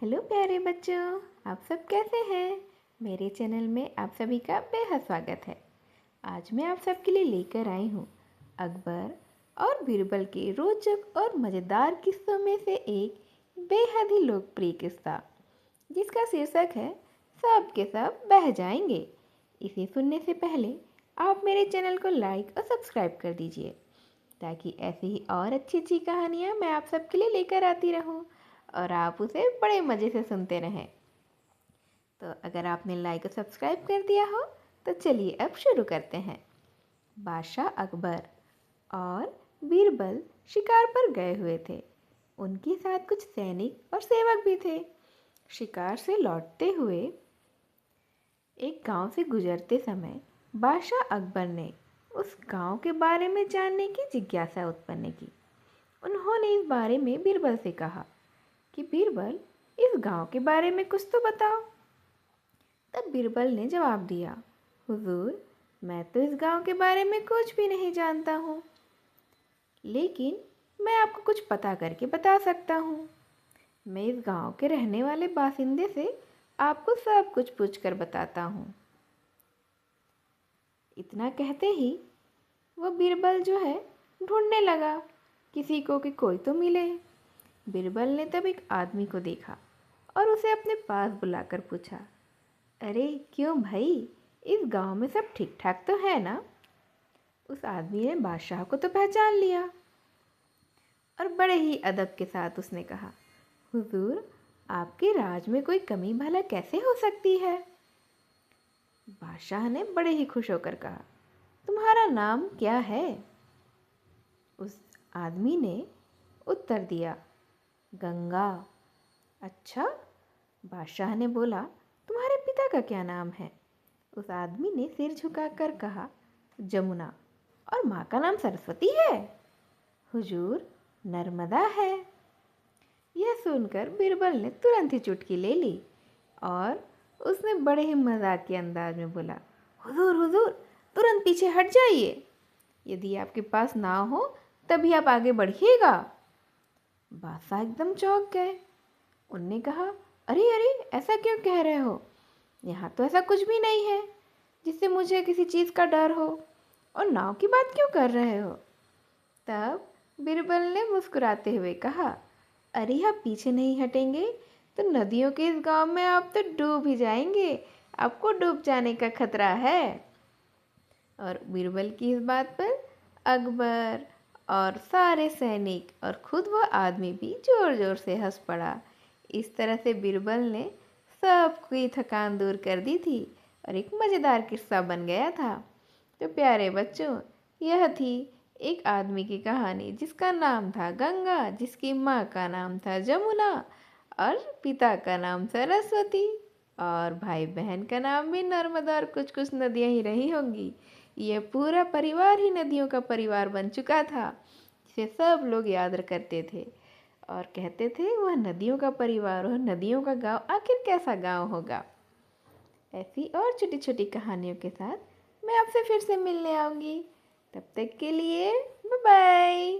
Hello प्यारे बच्चों, आप सब कैसे हैं? मेरे चैनल में आप सभी का बेहद स्वागत है। आज मैं आप सबके लिए लेकर आई हूँ अकबर और बीरबल के रोचक और मज़ेदार किस्सों में से एक बेहद ही लोकप्रिय किस्सा, जिसका शीर्षक है सब के सब बह जाएंगे। इसे सुनने से पहले आप मेरे चैनल को लाइक और सब्सक्राइब कर दीजिए, ताकि ऐसी ही और अच्छी अच्छी कहानियाँ मैं आप सबके लिए लेकर आती रहूँ और आप उसे बड़े मज़े से सुनते रहें। तो अगर आपने लाइक और सब्सक्राइब कर दिया हो तो चलिए अब शुरू करते हैं। बादशाह अकबर और बीरबल शिकार पर गए हुए थे। उनके साथ कुछ सैनिक और सेवक भी थे। शिकार से लौटते हुए एक गांव से गुजरते समय बादशाह अकबर ने उस गांव के बारे में जानने की जिज्ञासा उत्पन्न की। उन्होंने इस बारे में बीरबल से कहा कि बीरबल, इस गांव के बारे में कुछ तो बताओ। तब बीरबल ने जवाब दिया, हुजूर, मैं तो इस गांव के बारे में कुछ भी नहीं जानता हूँ, लेकिन मैं आपको कुछ पता करके बता सकता हूँ। मैं इस गांव के रहने वाले बासिंदे से आपको सब कुछ पूछकर बताता हूँ। इतना कहते ही वो बीरबल जो है ढूंढने लगा किसी को कि कोई तो मिले। बीरबल ने तब एक आदमी को देखा और उसे अपने पास बुलाकर पूछा, अरे क्यों भाई, इस गांव में सब ठीक ठाक तो है ना? उस आदमी ने बादशाह को तो पहचान लिया और बड़े ही अदब के साथ उसने कहा, हुजूर, आपके राज में कोई कमी भला कैसे हो सकती है? बादशाह ने बड़े ही खुश होकर कहा, तुम्हारा नाम क्या है? उस आदमी ने उत्तर दिया, गंगा। अच्छा, बादशाह ने बोला, तुम्हारे पिता का क्या नाम है? उस आदमी ने सिर झुकाकर कहा, जमुना। और माँ का नाम सरस्वती है? हुजूर, नर्मदा है। यह सुनकर बीरबल ने तुरंत ही चुटकी ले ली और उसने बड़े ही मजाक के अंदाज में बोला, हुजूर हुजूर, तुरंत पीछे हट जाइए। यदि आपके पास ना हो तभी आप आगे बढ़िएगा। बादशाह एकदम चौंक गए। उनने कहा, अरे अरे, ऐसा क्यों कह रहे हो? यहाँ तो ऐसा कुछ भी नहीं है जिससे मुझे किसी चीज़ का डर हो, और नाव की बात क्यों कर रहे हो? तब बीरबल ने मुस्कुराते हुए कहा, अरे आप पीछे नहीं हटेंगे तो नदियों के इस गांव में आप तो डूब ही जाएंगे। आपको डूब जाने का खतरा है। और बीरबल की इस बात पर अकबर और सारे सैनिक और खुद वह आदमी भी जोर जोर से हंस पड़ा। इस तरह से बीरबल ने सबकी थकान दूर कर दी थी और एक मज़ेदार किस्सा बन गया था। तो प्यारे बच्चों, यह थी एक आदमी की कहानी जिसका नाम था गंगा, जिसकी माँ का नाम था जमुना और पिता का नाम सरस्वती और भाई बहन का नाम भी नर्मदा, और कुछ कुछ नदियाँ ही रही होंगी। यह पूरा परिवार ही नदियों का परिवार बन चुका था, जिसे सब लोग याद करते थे और कहते थे वह नदियों का परिवार और नदियों का गांव आखिर कैसा गांव होगा। ऐसी और छोटी छोटी कहानियों के साथ मैं आपसे फिर से मिलने आऊँगी। तब तक के लिए बाय बाय।